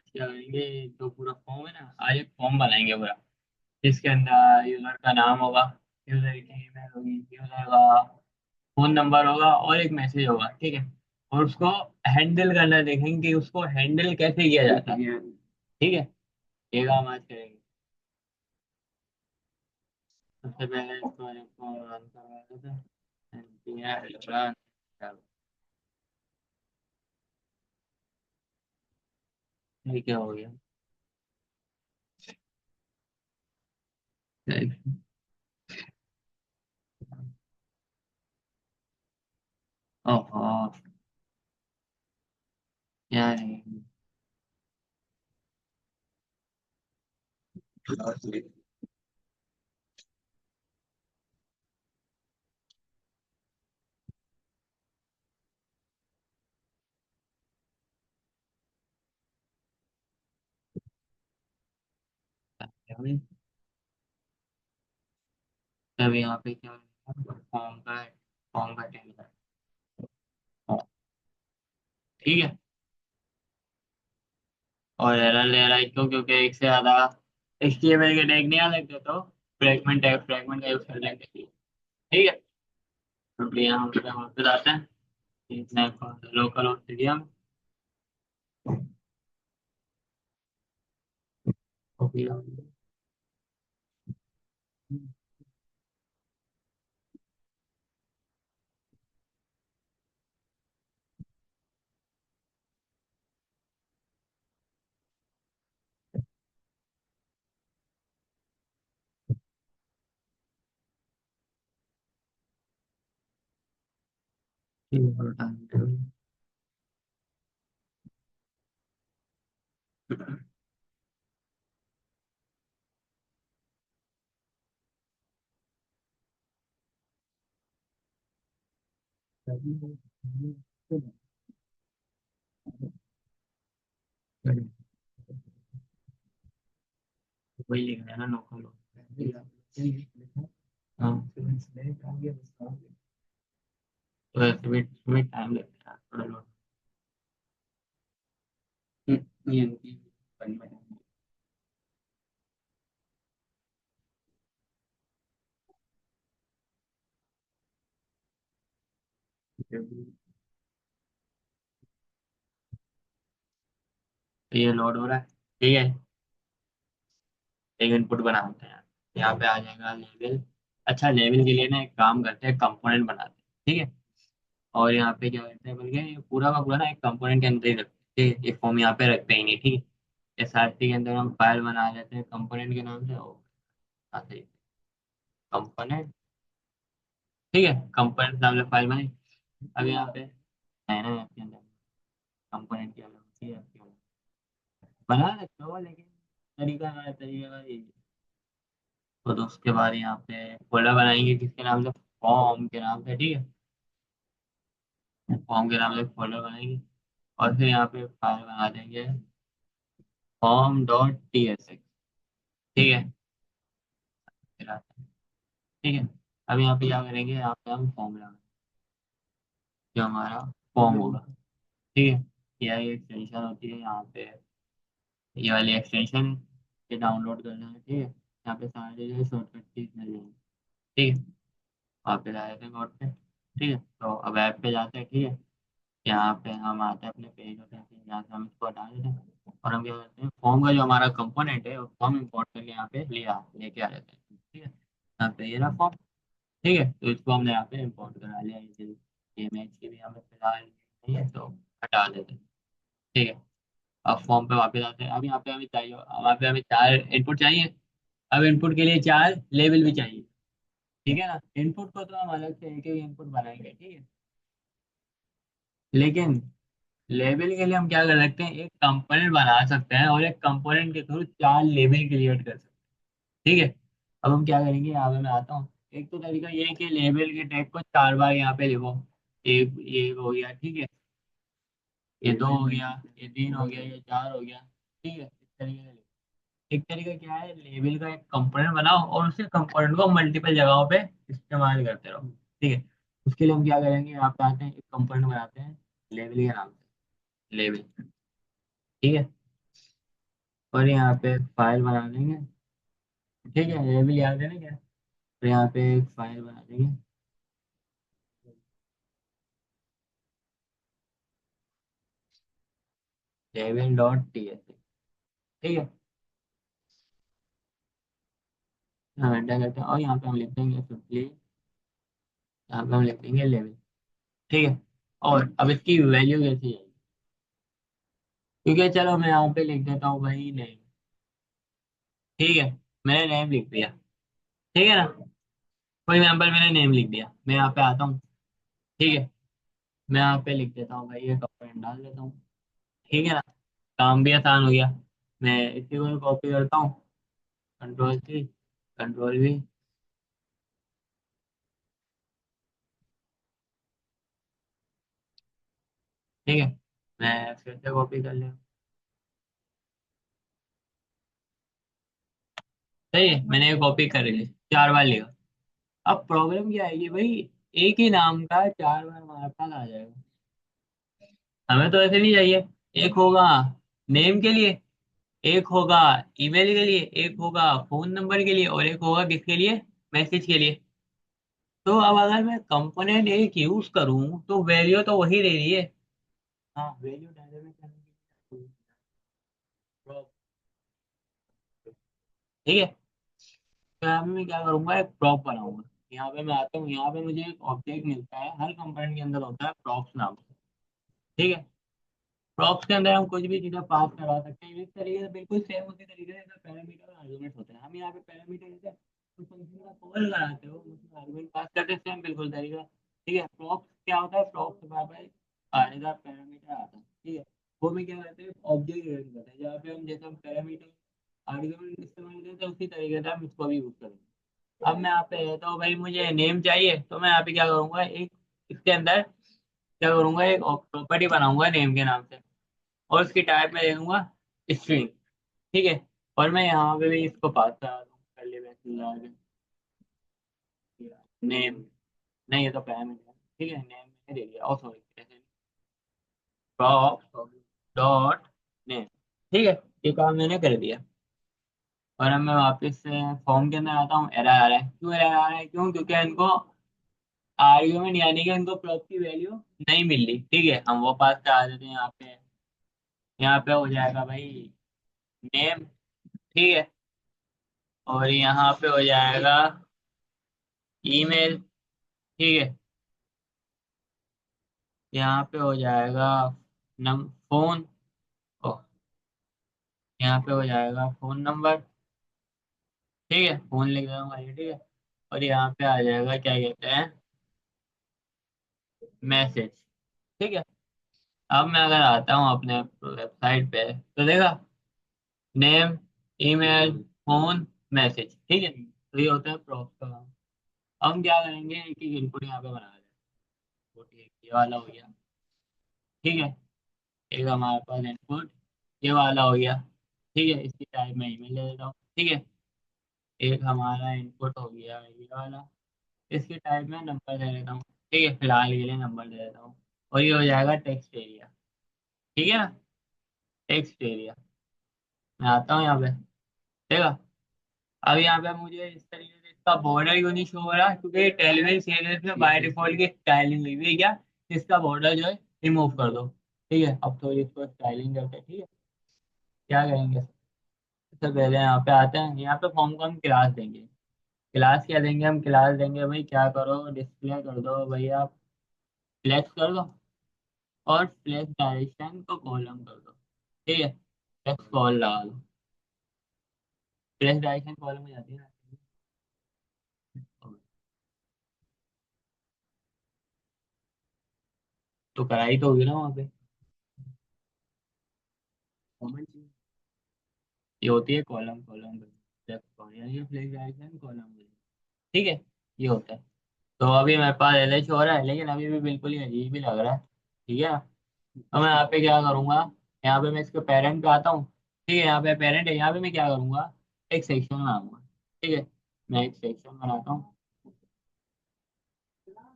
आज क्या करेंगे, जो पूरा फॉर्म है ना, आज एक फॉर्म बनाएंगे पूरा, जिसके अंदर यूजर का नाम होगा, यूजर की ईमेल होगी, यूजर का फोन नंबर होगा और एक मैसेज होगा, ठीक है। और उसको हैंडल करना देखेंगे कि उसको हैंडल कैसे किया जाता है, ठीक है। ये काम आज करेंगे। सबसे पहले इसको रन करवा देते हैं। run। चलो, ये क्या हो गया? ओहो यार, तब यहाँ पे क्या फॉर्म का टेबल, ठीक है। और एरर ले रहा है क्यों? क्योंकि एक से ज्यादा HTML के टैग नहीं आ सकते, तो फ्रैगमेंट का यूज कर लेंगे, ठीक है। तो यहाँ हम वहाँ पे जाते हैं, इसमें लोकल स्टेडियम, वही लिख रहे हैं ना, लोकल। हाँ, तो ऐसे भी टाइम लगता है थोड़ा बहुत। ये इनकी बनी बनाई है। तो ये लोड हो रहा है, ठीक है। एक इनपुट बनाते हैं, यहाँ पे आ जाएगा लेवल। अच्छा, लेवल के लिए ना एक काम करते हैं, कंपोनेंट बनाते हैं, ठीक है। और यहाँ पे क्या करते हैं, बल्कि ये पूरा का पूरा ना एक कंपोनेंट के अंदर ही रखते हैं, ठीक है। ये फॉर्म यहाँ पे रखते ही नहीं, ठीक है। SRT के अंदर हम फाइल बना लेते हैं कंपोनेंट के नाम से, और आते ही कंपोनेंट, ठीक है। कंपोनेंट नाम से फाइल बनाई। अब यहाँ पे है ना, इसके अंदर कंपोनेंट की अलग होती है, इसकी अलग। बना सकते हो, लेकिन तरीका का यही है। तो उसके बाद यहाँ पे फोल्डर बनाएंगे किसके नाम से, फॉर्म के नाम से, ठीक है। फॉर्म के नाम से फोल्डर बनाएंगे, और फिर यहाँ पे फाइल बना देंगे form.tsx, ठीक है। फिर आते हैं, ठीक है। अब यहाँ पे क्या करेंगे, यहाँ पे हम फॉर्म लगाएंगे, जो हमारा फॉर्म होगा, ठीक है। यह एक्सटेंशन होती है यहाँ पे, ये वाली एक्सटेंशन, ये डाउनलोड करना है, ठीक है। यहाँ पे सारे जो शॉर्टकट कीज मिल जाएंगे, ठीक है। वहाँ पे जाए थे नोट पे, ठीक है। तो अब ऐप पे जाते हैं, ठीक है। यहाँ पे हम आते हैं अपने पेज होते हैं, यहाँ से हम इसको हटा देते हैं, और हम क्या करते हैं, फॉर्म का जो हमारा कंपोनेंट है उसको हम इंपोर्ट करके यहाँ पे लेके आ जाते हैं, ठीक है। यहाँ पे ये रहा फॉर्म, ठीक है। तो इसको हमने यहाँ पे इंपोर्ट करा लिया, ये इमेज की भी हमें फिलहाल नहीं है, तो हटा देते हैं, ठीक है। अब फॉर्म पे वापस आते हैं। अब यहाँ पे हमें चाहिए, वहाँ पे हमें 4 इनपुट चाहिए। अब इनपुट के लिए 4 लेबल भी चाहिए, ठीक है ना। इनपुट को तो हम अलग से एक एक इनपुट बनाएंगे, ठीक है। लेकिन लेबल के लिए हम क्या कर सकते हैं, एक कंपोनेंट बना सकते हैं, और एक कंपोनेंट के थ्रू 4 लेबल क्रिएट कर सकते हैं, ठीक है। अब हम क्या करेंगे, यहाँ पे मैं आता हूँ। एक तो तरीका ये है कि लेबल के टैग को 4 बार यहाँ पे लिखो। एक हो गया, ठीक है। ये 2 हो गया, ये 3 हो गया, ये 4 हो गया, ठीक है। इस तरीके से लिखो। एक तरीका क्या है, लेबल का एक कंपोनेंट बनाओ और उसी कंपोनेंट को मल्टीपल जगहों पे इस्तेमाल करते रहो, ठीक है। उसके लिए हम क्या करेंगे, यहाँ पे आते हैं, एक कंपोनेंट बनाते हैं लेबल के नाम से, लेबल, ठीक है। और यहाँ पे एक फाइल बना देंगे। ठीक है, ये भी याद है ना क्या? तो यहाँ पे एक फाइल बना देंगे। Devil dot T S. ठीक है, हम एंटर करते हैं और यहाँ पे हम लिख देंगे सिंपली, यहाँ पे हम लिख देंगे लेवल। ठीक है, और अब इसकी वैल्यू कैसी है? क्योंकि चलो मैं यहाँ पे लिख देता हूँ भाई नेम। ठीक है, मैंने नेम लिख दिया। ठीक है ना, फॉर एग्जाम्पल मैंने नेम लिख दिया, मैं यहाँ पे आता हूँ। ठीक है, मैं यहाँ पे लिख देता हूँ भाई, ये कमेंट डाल देता हूँ। ठीक है ना, काम भी आसान हो गया। मैं इसी को कॉपी करता हूँ, कंट्रोल C, कंट्रोल V। ठीक है, मैं फिर से कॉपी कर लिया। सही है, मैंने ये कॉपी कर ली, 4 बार लिया। अब प्रॉब्लम क्या आएगी भाई, एक ही नाम का 4 बार हमारे पास आ जाएगा। हमें तो ऐसे नहीं चाहिए। एक होगा नेम के लिए, एक होगा ईमेल के लिए, एक होगा फोन नंबर के लिए, और एक होगा किसके लिए, मैसेज के लिए। तो अब अगर मैं कंपोनेंट एक यूज करूं तो वैल्यू तो वही दे रही है। हाँ, वैल्यू डायनेमिक करने के लिए। ठीक है, तो यहाँ पे मैं क्या करूंगा, एक प्रॉप बनाऊंगा। यहाँ पे मैं आता हूँ, यहाँ पे मुझे एक ऑब्जेक्ट मिलता है, हर कंपोनेंट के अंदर होता है प्रॉप्स नाम से। ठीक है, प्रॉप्स के अंदर हम कुछ भी चीजें पास करवा सकते हैं, इस तरीके से बिल्कुल सेम उसी तरीके से पैरामीटर और आर्गुमेंट होते हैं। हम यहाँ पे पैरामीटर जैसे तो फंक्शन का कॉल कराते हो, उसमें आर्गुमेंट पास करते हैं, सेम बिल्कुल तरीका। ठीक है, प्रॉप्स क्या होता है, प्रॉप्स हमारे पास आएगा पैरामीटर आता है। ठीक है, वो में क्या करते हैं, ऑब्जेक्ट यूज करते हैं, जहाँ पे हम जैसे हम पैरामीटर आर्गुमेंट इस्तेमाल करते हैं उसी तरीके से हम इसको भी यूज करेंगे। अब मैं यहाँ पे तो भाई मुझे नेम चाहिए, तो मैं यहाँ पे क्या करूंगा, एक इसके अंदर क्या करूंगा, एक प्रॉपर्टी बनाऊंगा नेम के नाम से, और उसकी टाइप में दे दूंगा स्ट्रिंग। ठीक है, और मैं यहाँ पे भी इसको पास करा दूँ पहले वैसे लगा के नेम। नहीं, ये तो पैरामीटर है। ठीक है, नेम मैंने दे दिया, और सॉरी ऐसे डॉट डॉट नेम। ठीक है, ये काम मैंने कर दिया। और अब मैं वापस से फॉर्म के अंदर आता हूँ, एरर आ रहा है। क्यों एरर आ रहा है, क्यों? क्योंकि इनको आर्ग्यूमेंट यानी कि इनको प्रॉप की वैल्यू नहीं मिल रही। ठीक है, हम वो पास करा देते हैं यहाँ पे। यहाँ पे हो जाएगा भाई नेम। ठीक है, और यहाँ पे हो जाएगा ईमेल। ठीक है, यहाँ पे हो जाएगा नम फोन। ओ, यहाँ पे हो जाएगा फोन नंबर। ठीक है, फोन लिख दूंगा ये। ठीक है, और यहाँ पे आ जाएगा क्या कहते हैं, मैसेज। ठीक है, अब मैं अगर आता हूँ अपने वेबसाइट पे तो देखा, नेम, ईमेल, फोन, मैसेज। ठीक है, तो ये होता है प्रॉप्स का काम। अब हम क्या करेंगे, एक एक इनपुट यहाँ पे बना लेंगे। तो ठीक है, ये वाला हो गया। ठीक है, एक हमारे पास इनपुट ये वाला हो गया। ठीक है, इसकी टाइप में ईमेल ले लेता हूँ। ठीक है, एक हमारा इनपुट हो गया ये वाला, इसकी टाइप में नंबर दे देता हूँ। ठीक है, फिलहाल के लिए नंबर दे देता हूँ। और ये हो जाएगा टेक्स्ट एरिया। ठीक है ना, टेक्स्ट एरिया। मैं आता हूँ यहाँ पे, देखा। अब यहाँ पे मुझे इस तरीके से इसका बॉर्डर क्यों नहीं शो हो रहा, क्योंकि टेलीविजन सीरियल में बाय डिफॉल्ट की स्टाइलिंग हुई हुई है क्या, इसका बॉर्डर जो है रिमूव कर दो। ठीक है, अब तो इसको स्टाइलिंग करते हैं। ठीक है, क्या करेंगे, सबसे पहले यहाँ पे आते हैं, यहाँ पे फॉर्म को हम क्लास देंगे। क्लास क्या देंगे, हम क्लास देंगे भाई, क्या करो, डिस्प्ले कर दो भैया, फ्लेक्स कर दो, और फ्लेक्स डायरेक्शन को कॉलम कर दो। ठीक है, फ्लेक्स कॉल लगा दो, फ्लेक्स डायरेक्शन कॉलम में जाती है ना। तो कराई तो होगी ना वहाँ पे, कॉमन चीज ये होती है कॉलम कॉलम, फ्लेक्स कॉल यानी फ्लेक्स डायरेक्शन कॉलम। ठीक है, ये होता है। तो अभी मेरे पास LH हो रहा है, लेकिन अभी भी बिल्कुल ही अजीब ही लग रहा है। ठीक है, तो मैं यहाँ पे क्या करूंगा, यहाँ पे मैं इसके पेरेंट पे आता हूँ। ठीक है, यहाँ पे पेरेंट है, यहाँ पे मैं क्या करूंगा, एक सेक्शन बनाऊंगा। ठीक है, मैं एक सेक्शन बनाता हूँ।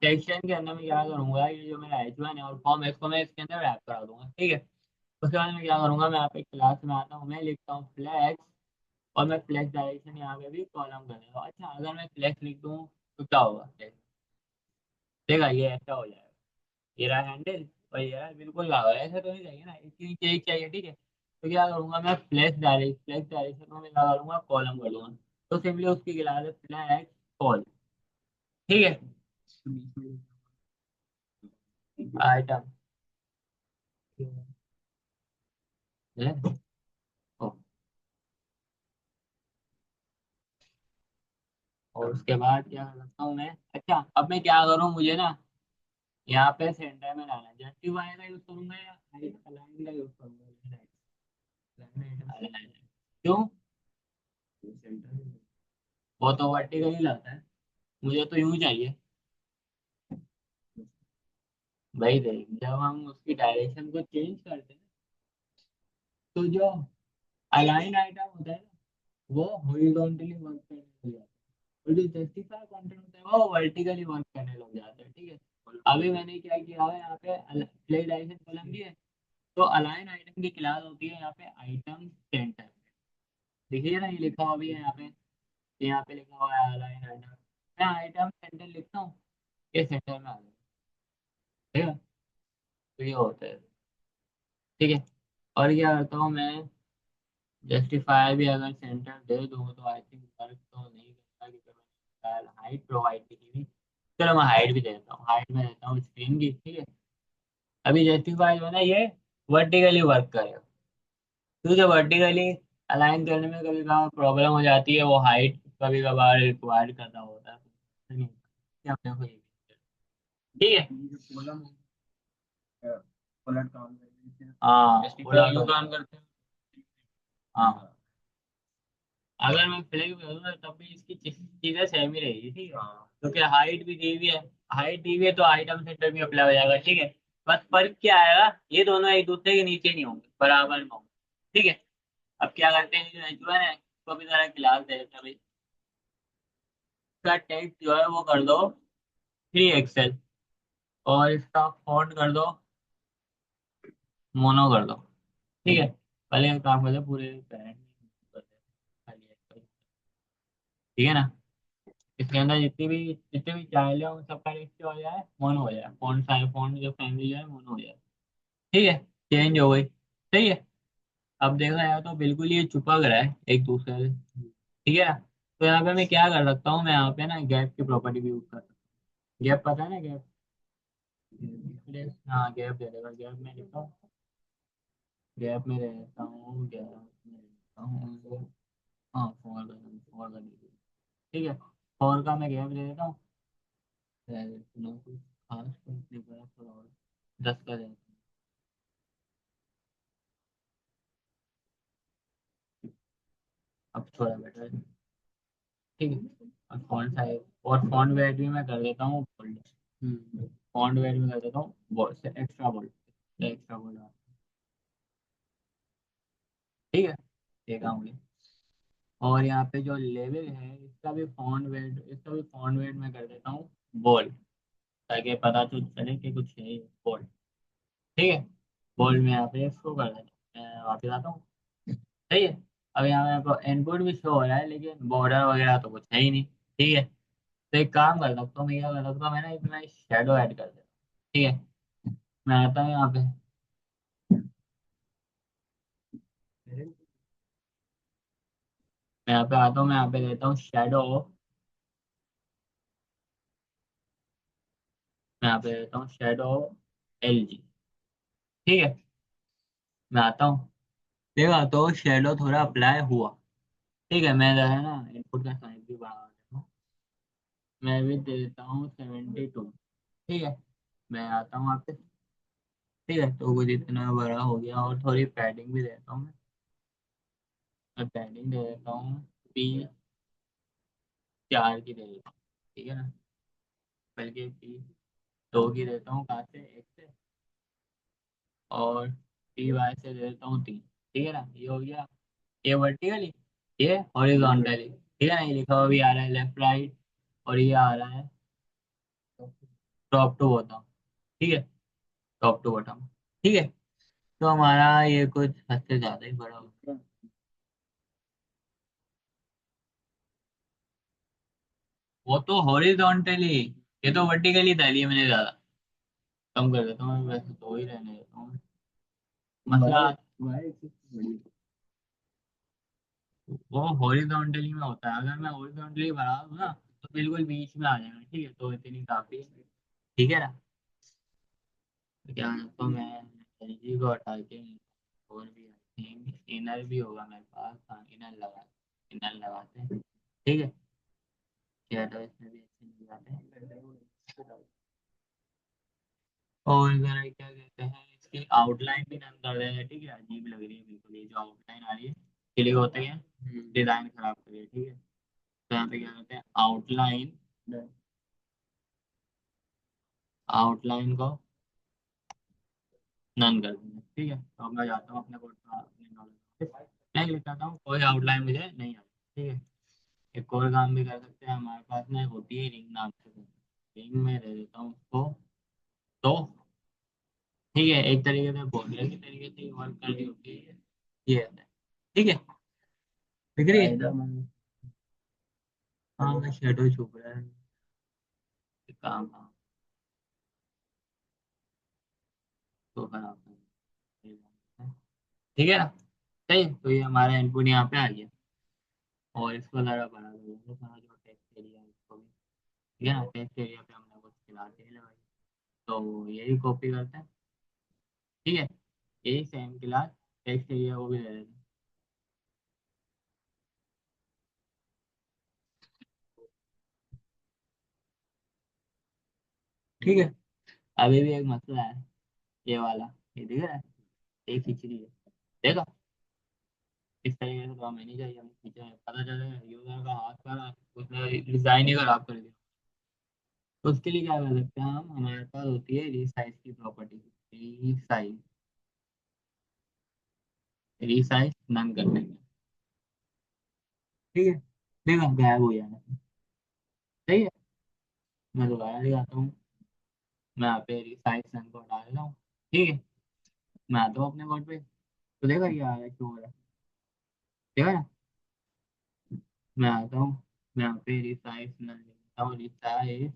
सेक्शन के अंदर मैं क्या करूंगा, ये जो मेरा H1 है और फॉर्म, इसको मैं इसके अंदर रैप करा दूंगा। ठीक है, उसके बाद मैं क्या करूंगा, मैं यहाँ पे क्लास में आता हूँ, मैं लिखता हूँ फ्लैक्स, और मैं फ्लैक्स डायरेक्शन यहाँ पे भी कॉलम कर देता हूँ। अच्छा, अगर मैं फ्लैक्स लिख दूँ तो क्या होगा, देखा ये ऐसा हो जाएगा, ये रहा हैंडल, और ये रहा बिल्कुल लगा, ऐसा तो नहीं चाहिए ना, इसके नीचे एक चाहिए, ठीक है। तो क्या करूंगा मैं, फ्लैक्स डायरेक्शन में लगा लूंगा, कॉलम कर दूंगा। तो सिंपली उसकी क्लास है फ्लैक्स कॉल, ठीक है। आइटम, और उसके बाद क्या करता हूँ मैं, अच्छा अब मैं क्या करूँ, मुझे ना यहाँ पे सेंटर में लाना है, जस्टिफाई का यूज करूंगा या अलाइन का यूज करूंगा, अलाइन, क्यों, वो तो वर्टिकल ही लाता है, मुझे तो यूं चाहिए। भाई देख, जब हम उसकी डायरेक्शन को चेंज करते हैं, तो जो अलाइन आइटम होता है ना, वो हॉरिजॉन्टली वर्क करने लग जाता है, और जो जस्टिफाई कंटेंट होता है वो वर्टिकली वर्क करने लग जाता है, ठीक है। अभी मैंने क्या किया है, यहाँ पे प्ले डायरेक्शन कॉलम भी है, तो अलाइन आइटम की क्लास होती है यहाँ पे आइटम सेंटर, देखिए ना, ये लिखा हुआ भी है यहाँ पे, यहाँ पे लिखा हुआ है अलाइन आइटम, मैं आइटम सेंटर लिखता हूँ, ये सेंटर में आ जाए, ठीक है। तो ये होता है, ठीक है। और क्या करता हूँ मैं, जस्टिफाई भी अगर सेंटर दे दूँ तो आई थिंक वर्क तो नहीं करता, क्योंकि मैंने हाइट प्रोवाइड की थी। चलो मैं हाइट भी दे देता हूँ, हाइट में देता हूँ स्क्रीन की, ठीक है। अभी जस्टिफाई जो है ना, ये वर्टिकली वर्क करेगा, क्योंकि वर्टिकली अलाइन करने में कभी कभार प्रॉब्लम हो जाती है, वो हाइट कभी कभार रिक्वायर करना होता है, नहीं, क्या देखो ये, ठीक है। हाँ, उलट काम करते हैं। हाँ, अगर मैं फ्लिप करूँ तब भी इसकी चीजें सेम ही रहेगी, ठीक है। क्योंकि हाइट भी दी हुई है, हाइट दी हुई है तो आइटम सेंटर भी अप्लाई हो जाएगा, ठीक है। बस फर्क क्या आएगा, ये दोनों एक दूसरे के नीचे नहीं होंगे, बराबर में होंगे, ठीक है। अब क्या करते हैं, जो एच है इसको भी जरा क्लास दे देते हैं भाई, इसका टेक्स्ट जो है वो कर दो 3 एक्सेल, और इसका फॉन्ट कर दो मोनो कर दो, ठीक है। पहले एक काम करते हैं, पूरे पैरेंट ठीक है ना, इसके अंदर जितने भी चाइल्ड है उन सबका लिस्ट हो जाए, मोनो हो जाए, फोन साइज, फोन जो फैमिली जो है मोनो हो जाए, ठीक है। चेंज हो गई, सही है। अब देखा जाए तो बिल्कुल ये चिपक रहा है एक दूसरे से, ठीक है ना। तो यहाँ पे मैं क्या कर सकता हूँ, मैं यहाँ पे ना गैप की प्रॉपर्टी भी यूज कर सकता हूँ, गैप पता है ना, गैप, हाँ गैप दे देगा, गैप में लिखता हूँ, गैप में दे देता हूँ, गैप में देता हूँ, हाँ फॉर का दे दिया। ठीक है, फॉर का मैं गैप दे देता हूँ, कुछ खास कंपनी का थोड़ा और 10 का दे देता हूँ, अब थोड़ा बेटर है, ठीक है। अब फॉन्ट साइज और फॉन्ट वेट भी मैं कर देता हूँ बोल्ड, फॉन्ट वेट में कर देता हूँ बोल्ड से एक्स्ट्रा बोल्ड, एक्स्ट्रा बोल्ड, ठीक है। देखा मुझे, और यहाँ पे जो लेवल है इसका भी फॉन्ट वेट मैं कर देता हूँ बोल्ड, ताकि पता तो चले कि कुछ है बोल्ड, ठीक है। बोल्ड में यहाँ पे इसको कर देता हूँ, मैं वापस आता हूँ, सही है। अब यहाँ मेरे को इनपुट भी शो हो रहा है, लेकिन बॉर्डर वगैरह तो कुछ है ही नहीं, ठीक है। तो एक काम कर सकता हूँ, मैं क्या कर सकता हूँ, मैं ना इसमें शेडो ऐड कर देता हूँ, ठीक है। मैं आता हूँ यहाँ पे, मैं यहाँ पे आता हूँ, मैं यहाँ पे देता हूँ शेडो, मैं यहाँ पे देता हूँ शेडो LG, ठीक है। मैं आता हूँ, देखा तो शेडो थोड़ा अप्लाई हुआ, ठीक है। मैं जो है ना इनपुट का साइज भी बढ़ा देता हूँ, मैं भी दे देता हूँ 72, ठीक है। मैं आता हूँ यहाँ पे, ठीक है, तो कुछ इतना बड़ा हो गया, और थोड़ी पैडिंग भी देता हूँ मैं पैडिंग दे देता हूँ P4 की दे देता हूँ, ठीक है ना, बल्कि P2 की देता हूँ, कहाँ से, एक से, और PY से दे देता हूँ 3, ठीक है ना, ये हो गया, ये वर्टिकली, ये हॉरिजॉन्टली, ठीक है ना, ये लिखा हुआ भी आ रहा है लेफ्ट राइट, और ये आ रहा है टॉप टू बॉटम, ठीक है, टॉप टू बॉटम, ठीक है। तो हमारा ये कुछ हद से ज्यादा ही बड़ा होगा। वो तो हॉरिजॉन्टली, ये तो वर्टिकली डाली है मैंने ज्यादा। कम कर देता हूँ, वैसे तो ही रहने देता हूँ। मसला वो हॉरिजॉन्टली में होता है, अगर मैं हॉरिजॉन्टली बढ़ा दूँ ना तो बिल्कुल बीच में आ जाएगा, ठीक है, तो इतनी काफी है। ठीक है ना। तो क्या तो मैं एलजी को हटा के और भी आई थिंक इनर भी होगा मेरे पास, हाँ इनर लगाते हैं। ठीक है, क्या तो इसमें भी अच्छे नहीं जाते हैं। और जरा क्या कहते हैं, इसकी आउटलाइन भी नन कर देंगे, ठीक है, अजीब लग रही है बिल्कुल ये जो आउटलाइन आ रही है, क्लिक होते हैं डिजाइन खराब करिए, ठीक है। तो यहाँ पे क्या करते हैं, आउटलाइन, आउटलाइन को नन कर देंगे, ठीक है। तो अब मैं जाता हूँ अपने कोड पर, अपने नॉलेज मैं लिख आता हूँ कोई आउटलाइन मुझे नहीं आती, ठीक है। एक और काम भी कर सकते हैं, हमारे पास में होती है रिंग नाम से, रिंग में दे देता हूँ उसको। तो ठीक है, एक तरीके से बोलने की तरीके से वर्क करनी होती है ये है। ठीक है, दिख रही है। हाँ शेडो छुप रहा है, एक काम, हाँ तो खराब है। ठीक है ना। सही, तो ये हमारा इनपुट यहाँ पे आ गया। और इसको जरा बड़ा कर देंगे, सारा जो टेक्स्ट एरिया है इसको भी, ठीक है ना। टेक्स्ट एरिया पे हमने कुछ खिलाते हैं लगाई, तो यही कॉपी करते हैं, ठीक है। यही सेम क्लास टेक्स्ट एरिया को भी दे देते हैं। ठीक है, अभी भी एक मसला है, ये वाला, ये दिख रहा है, एक खिचड़ी है, देखा। इस तरीके से तो हमें नहीं चाहिए, हमें खींचा है, पता चले यूजर का हाथ का उसने डिजाइन ही खराब कर दिया। तो उसके लिए क्या कर सकते हैं हम, हमारे पास होती है रीसाइज की प्रॉपर्टी, रीसाइज, रीसाइज नन कर देंगे, ठीक है। देखा गायब हो जाएगा, सही है। मैं दोबारा दिखाता हूँ, मैं यहाँ पे रिसाइज नन को हटा देता हूँ, ठीक है। मैं आता हूँ अपने कोड पे, तो देखा ये आ रहा है, क्यों हो रहा है, देखा ना। मैं आता हूँ, मैं यहाँ पे रिसाइज नन लिखता हूँ, रिसाइज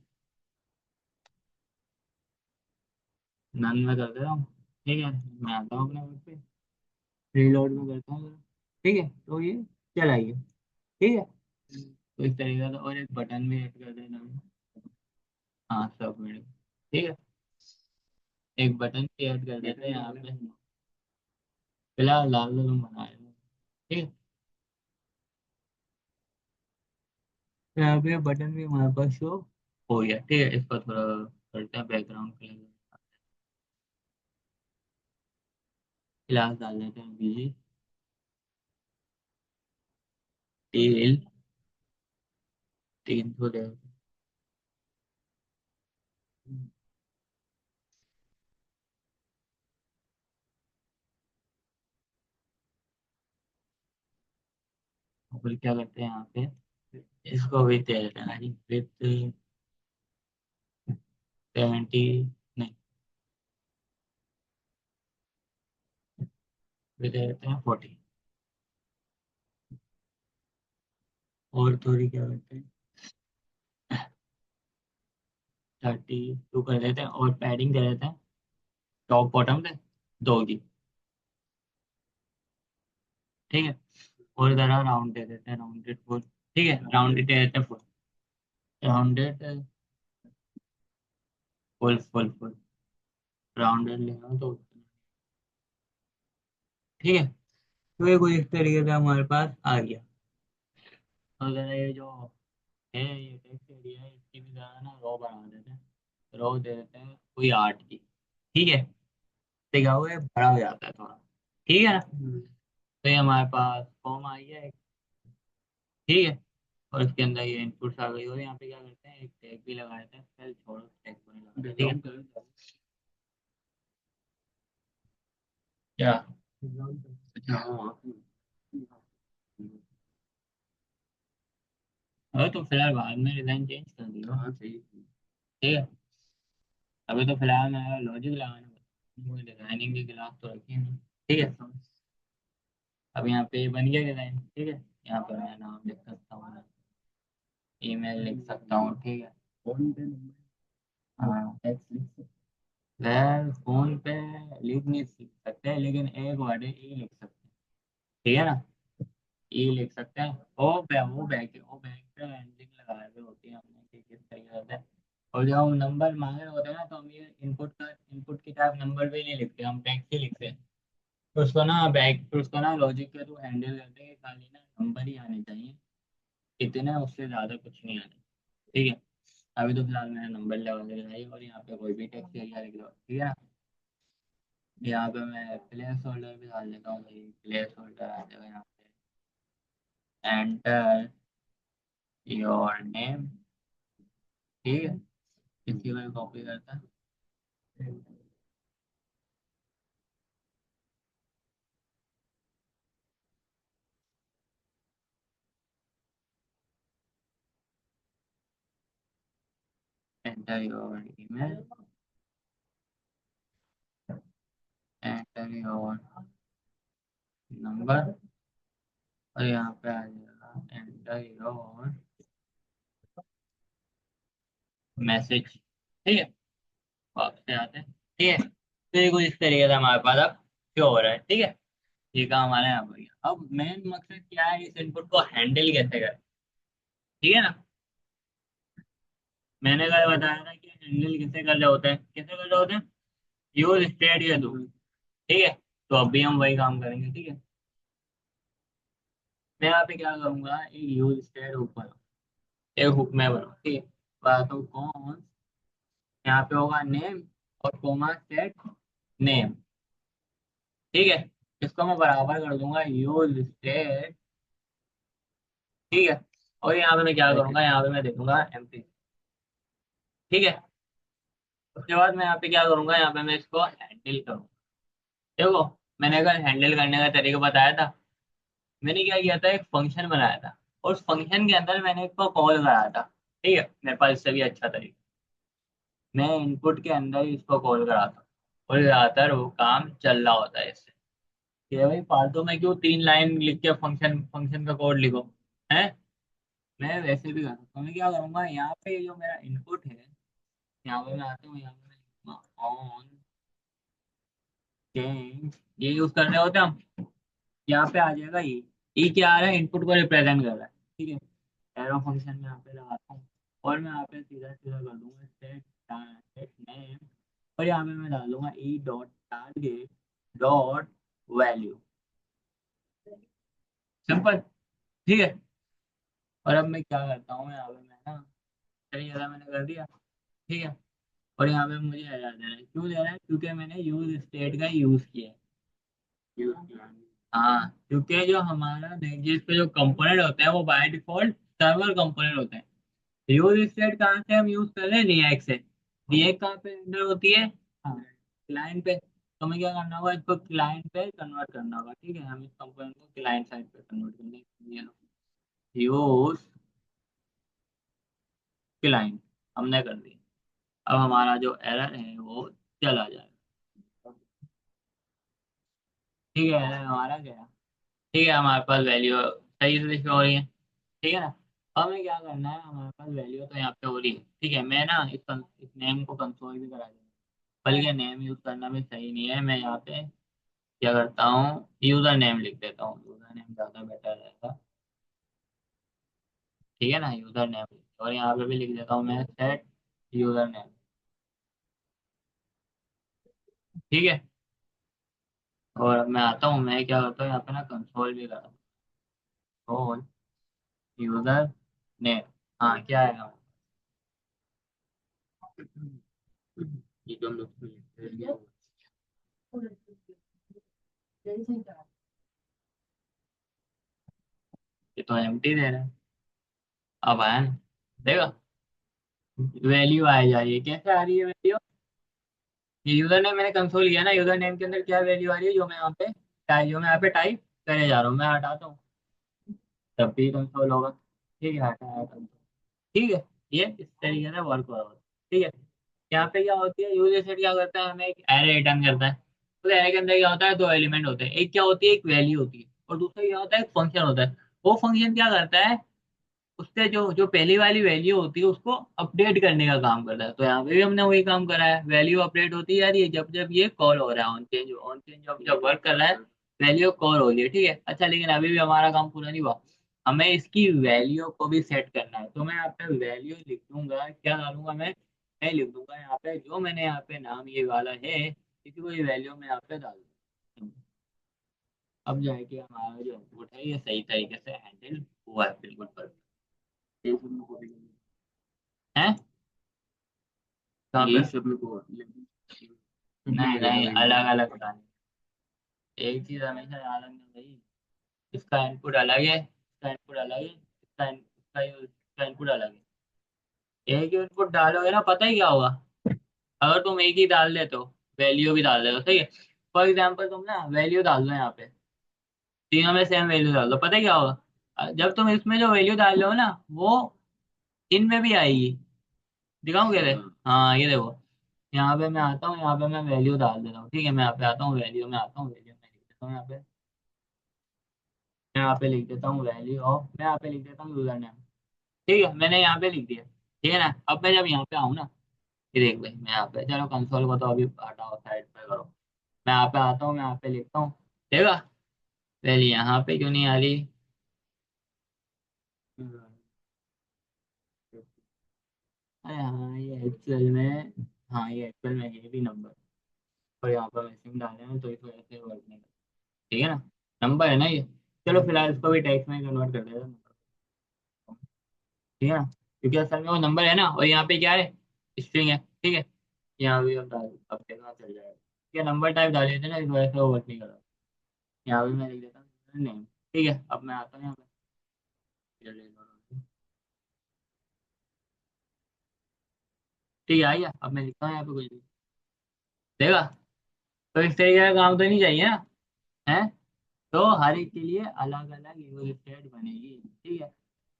नन में कर देता हूँ, ठीक है। मैं आता हूँ अपने कोड पे, रीलोड में करता हूँ जरा, ठीक है, तो ये चला गया, ठीक है। तो इस तरीके से, और एक बटन भी ऐड कर देना है। हाँ सबमिट, ठीक है। एक बटन भी ऐड कर देते हैं यहाँ पे, फिलहाल डाल दो तुम बनाए हो, ठीक है। तो यहाँ पे बटन भी हमारे पास शो हो गया, ठीक है। इसको थोड़ा करते हैं बैकग्राउंड कलर, फिलहाल डाल देते हैं बिजी टेल 300 दे, और फिर क्या करते हैं यहाँ पे, इसको भी दे देते हैं जी विथ 70, नहीं विथ दे देते हैं 40, और थोड़ी क्या करते हैं 32 कर देते हैं, और पैडिंग दे देते हैं टॉप बॉटम पे 2 की, ठीक है। और ज़रा राउंड दे देते हैं, राउंडेड फुल, ठीक है, राउंडेड दे देते हैं full, rounded full full full, rounded लेना तो, ठीक है। तो ये कोई इस तरीके से हमारे पास आ गया। और ज़रा ये जो है ये टेक्स्ट एरिया है, इसकी भी ज़रा ना रो बना देते हैं, रो दे देते हैं कोई 8 की, ठीक है। देखा हुआ है बड़ा हो जाता है थोड़ा, ठीक है ना। तो ये हमारे पास फॉर्म आई है एक, ठीक है। और इसके अंदर ये इनपुट्स आ गई, और यहाँ पे क्या करते हैं एक टैग भी लगा देते हैं, चल छोड़ो टैग को नहीं लगाते, ठीक है। क्या, अच्छा हाँ, अरे तो फिलहाल बाद में डिजाइन चेंज कर दियो, हाँ सही, ठीक है। अभी तो फिलहाल मैं लॉजिक लगाना है। मुझे डिजाइनिंग की क्लास तो रखी नहीं। ठीक है, अब यहाँ पे बन गया डिजाइन। ठीक है, यहाँ पर मैं नाम लिख सकता हूँ, ईमेल लिख सकता हूँ। ठीक है, फोन पे नंबर, हाँ टेक्स्ट लिख सकते, वेल फोन पे लिख नहीं सकते, लेकिन एक वर्ड है ई लिख सकते हैं। ठीक है ना, ई लिख सकते हैं। ओ बैक पे एंडिंग लगाए हुए होती है हमने कि किस तरीके से। और जब हम नंबर मांगे होते हैं ना, तो हम ये इनपुट की टाइप नंबर भी नहीं लिखते, हम टेक्स्ट ही लिखते हैं। तो उसको ना लॉजिक के थ्रू हैंडल करते हैं कि खाली ना नंबर ही आने चाहिए, इतने, उससे ज्यादा कुछ नहीं आने। ठीक है, अभी तो फिलहाल मैंने नंबर लगा के लगाई, और यहाँ पे कोई भी टेक्स्ट एरिया लिख दो। ठीक है ना, यहाँ पे मैं प्लेस होल्डर भी डाल देता हूँ भाई, प्लेस होल्डर आ जाएगा यहाँ पे, एंटर योर नेम। ठीक है, इसकी मैं कॉपी करता, enter your email, enter your number, और यहाँ पे आ जाएगा एंटर योर मैसेज। ठीक है, वापस से आते हैं। ठीक है, तो ये कुछ इस तरीके से हमारे पास अब शो हो रहा है। ठीक है, ये काम हमारे यहाँ पर गया। अब मेन मकसद क्या है, इस इनपुट को हैंडल कैसे करें। ठीक है ना, मैंने कल बताया था कि हैंडल कैसे कर रहे होते हैं, कैसे कर रहे होते हैं, यूज स्टेट या दो। ठीक है, तो अभी हम वही काम करेंगे। ठीक है, मैं यहाँ पे क्या करूंगा, एक यूज स्टेट ऊपर, एक हुक में बनाऊँ। ठीक है, बात तो कौन, यहाँ पे होगा नेम, और कोमा सेट नेम। ठीक है, इसको मैं बराबर कर दूंगा यूज स्टेट। ठीक है, और यहाँ पे मैं क्या करूंगा, यहाँ पे मैं देखूंगा एम्प्टी। ठीक है, उसके बाद मैं यहाँ पे क्या करूंगा, यहाँ पे मैं इसको हैंडल करूंगा। देखो, मैंने अगर हैंडल करने का तरीका बताया था, मैंने क्या किया था, एक फंक्शन बनाया था, और उस फंक्शन के अंदर मैंने इसको कॉल कराया था। ठीक है, मेरे पास इससे भी अच्छा तरीका, मैं इनपुट के अंदर ही इसको कॉल कराता हूँ, और ज्यादातर वो काम चल रहा होता है इससे। कि भाई फालतू में क्यों 3 लाइन लिख के फंक्शन फंक्शन का कोड लिखो, है। मैं वैसे भी कर सकता हूँ, मैं क्या करूंगा, यहाँ पे जो मेरा इनपुट है, यहाँ पे मैं आता हूँ, यहाँ पे मैं ऑन चेंज, ये यूज कर रहे होते हैं हम। यहाँ पे आ जाएगा ये क्या आ रहा है, इनपुट को रिप्रेजेंट कर रहा है। ठीक है, एरो फंक्शन में यहाँ पे लगाता हूँ, और मैं यहाँ पे सीधा सीधा कर दूंगा सेट सेट नेम, और यहाँ पे मैं डाल दूंगा E dot target dot value, simple. ठीक है, और अब मैं क्या करता हूँ, यहाँ पे मैं ना, चलिए ज़रा मैंने कर दिया। ठीक है, और यहाँ पे मुझे एरर दे रहा है, क्यों दे रहा है, क्योंकि मैंने यूज स्टेट का यूज किया है। यूज किया है। हाँ, क्योंकि जो हमारा नेटजेस पे जो कंपोनेंट होते हैं, वो बाय डिफॉल्ट सर्वर कंपोनेंट होते हैं। यूज स्टेट कहाँ से हम यूज कर रहे हैं, रिएक्ट से। रिएक्ट कहाँ पे एंटर होती है, हाँ क्लाइंट पे। तो हमें क्या करना होगा, इसको क्लाइंट पे कन्वर्ट करना होगा। ठीक है, हम इस कंपोनेंट को क्लाइंट साइड पे कन्वर्ट करेंगे। यूज क्लाइंट हमने कर दिया, अब हमारा जो एरर है वो चला जाएगा। ठीक है, एरर हमारा गया। ठीक है, हमारे पास वैल्यू सही से शो हो रही है। ठीक है ना, हमें क्या करना है, हमारे पास वैल्यू तो यहाँ पे हो रही है। ठीक है, मैं ना इस नेम को कंसोल भी करा दूंगा, बल्कि नेम यूज करना भी सही नहीं है। मैं यहाँ पे क्या करता हूँ, यूजर नेम लिख देता हूँ, यूजर नेम ज़्यादा बेटर रहेगा। ठीक है ना, यूजर नेम, और यहाँ पे भी लिख देता हूँ मैं सेट यूजर नेम। ठीक है, और मैं आता हूँ, मैं क्या करता हूँ, यहाँ पे ना कंसोल भी करा, कंसोल यूजर नेम। हाँ, क्या आएगा, ये जो हम लोग, ये तो एम्प्टी दे रहा है। अब आया ना, देखो वैल्यू आ जा रही है, कैसे आ रही है वैल्यू, ये यूजर नेम मैंने कंसोल किया ना, यूजर नेम के अंदर क्या वैल्यू आ रही है, जो मैं यहाँ पे टाइप करे जा रहा हूँ, मैं हटाता हूँ तब भी कंसोल होगा। ठीक है, हटाया कंसोल। ठीक है, ये इस तरीके से वर्क होगा। ठीक है, यहाँ पे क्या होती है, यूजर सेट क्या करता है, हमें एक एरे रिटर्न करता है। तो एरे के अंदर क्या होता है, दो एलिमेंट होते हैं, एक क्या होती है, एक वैल्यू होती है, और दूसरा क्या होता है, एक फंक्शन होता है। वो फंक्शन क्या करता है, उससे जो जो पहली वाली वैल्यू होती है उसको अपडेट करने का काम करता है। तो यहाँ पे भी हमने वही काम करा है, वैल्यू अपडेट होती है यार, ये जब जब ये कॉल हो रहा है ऑन चेंज जब जब वर्क कर रहा है, वैल्यू कॉल हो रही है, ठीक है। अच्छा, लेकिन अभी भी हमारा काम पूरा नहीं हुआ, हमें इसकी वैल्यू को भी सेट करना है। तो मैं यहाँ पे वैल्यू लिख दूंगा, क्या डालूंगा मैं लिख दूंगा यहाँ पे, जो मैंने यहाँ पे नाम ये वाला है, इसी को ये वैल्यू में यहाँ पे डाल दूंगा। अब जाएगी हमारा जो आउटपुट है ये सही तरीके से हैंडल हुआ है, बिल्कुल परफेक्ट है। कहाँ ये पे सब में को नहीं नहीं, अलग अलग बताने, एक चीज हमेशा याद रखना भाई, इसका इनपुट अलग है, इसका इनपुट अलग है, इसका इनपुट अलग है। एक ही इनपुट डालोगे ना, पता ही क्या होगा, अगर तुम एक ही डाल देते हो, वैल्यू भी डाल देते हो, सही है। फॉर एग्जाम्पल तुम ना वैल्यू डाल दो यहाँ पे, तीनों में सेम वैल्यू डाल दो, पता है क्या होगा, जब तुम इसमें जो वैल्यू डाल रहे हो ना, वो इनमें भी आएगी। दिखाऊं कैसे? हाँ, ये देखो, यहाँ पे मैं आता हूँ, यहाँ पे मैं वैल्यू डाल देता हूँ, ठीक है। मैं यहाँ पे आता हूँ, वैल्यू में आता हूँ, वैल्यू में लिख देता हूँ यहाँ पे, मैं यहाँ पे लिख देता हूँ वैल्यू ऑफ, मैं यहाँ पे लिख देता हूँ यूजर नेम, ठीक है, मैंने यहाँ पे लिख दिया, ठीक है ना। अब मैं जब यहाँ पे आऊँ ना, ये देख भाई, मैं यहाँ पे, चलो कंसोल को तो अभी हटाओ, साइड पे करो, मैं यहाँ पे आता हूँ, मैं यहाँ पे लिखता हूँ, देखा वैल्यू यहाँ पे क्यों नहीं आ रही। अरे हाँ, ये एक्चुअल में, हाँ ये एक्चुअल में ये भी नंबर, और यहाँ पर मैक्सिमम डाले हैं तो इस वजह से वर्क नहीं कर, ठीक है ना, नंबर है ना ये। चलो फिलहाल इसको भी टेक्स्ट में कन्वर्ट कर देता हूँ, ठीक है ना, क्योंकि असल में वो नंबर है ना, और यहाँ पे क्या है, स्ट्रिंग है, ठीक है। यहाँ भी अब डाल, अब देखना चल जाएगा, क्या नंबर टाइप डाल देते ना, इस वजह से वो वर्क नहीं कर रहा। यहाँ भी मैं लिख देता हूँ नेम, ठीक है। अब मैं आता हूँ यहाँ पे, ये ले लो। ठीक है, आ गया, अब मैं लिखता हूँ यहाँ पे कुछ भी, देखा। तो इस तरीके का काम तो नहीं चाहिए ना, है। तो हर एक के लिए अलग अलग यूज स्टेट बनेगी, ठीक है।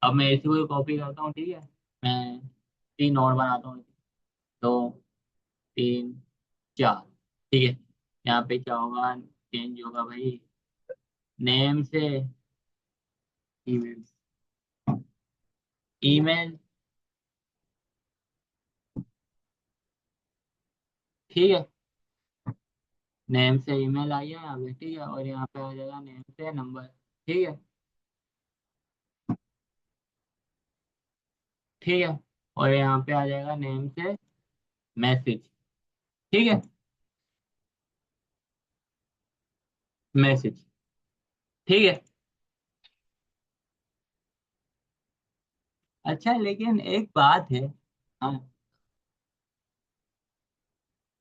अब मैं इसी को कॉपी करता हूँ, ठीक है। मैं तीन और बनाता हूँ, दो, तीन, चार, ठीक है। यहाँ पे क्या होगा, चेंज होगा भाई, नेम से ईमेल, ईमेल, ठीक है। नेम से ईमेल आई है यहाँ पे, ठीक है, और यहाँ पे आ जाएगा नेम से नंबर, ठीक है, ठीक है। और यहाँ पे आ जाएगा नेम से मैसेज, ठीक है, मैसेज, ठीक है। अच्छा, लेकिन एक बात है, हाँ,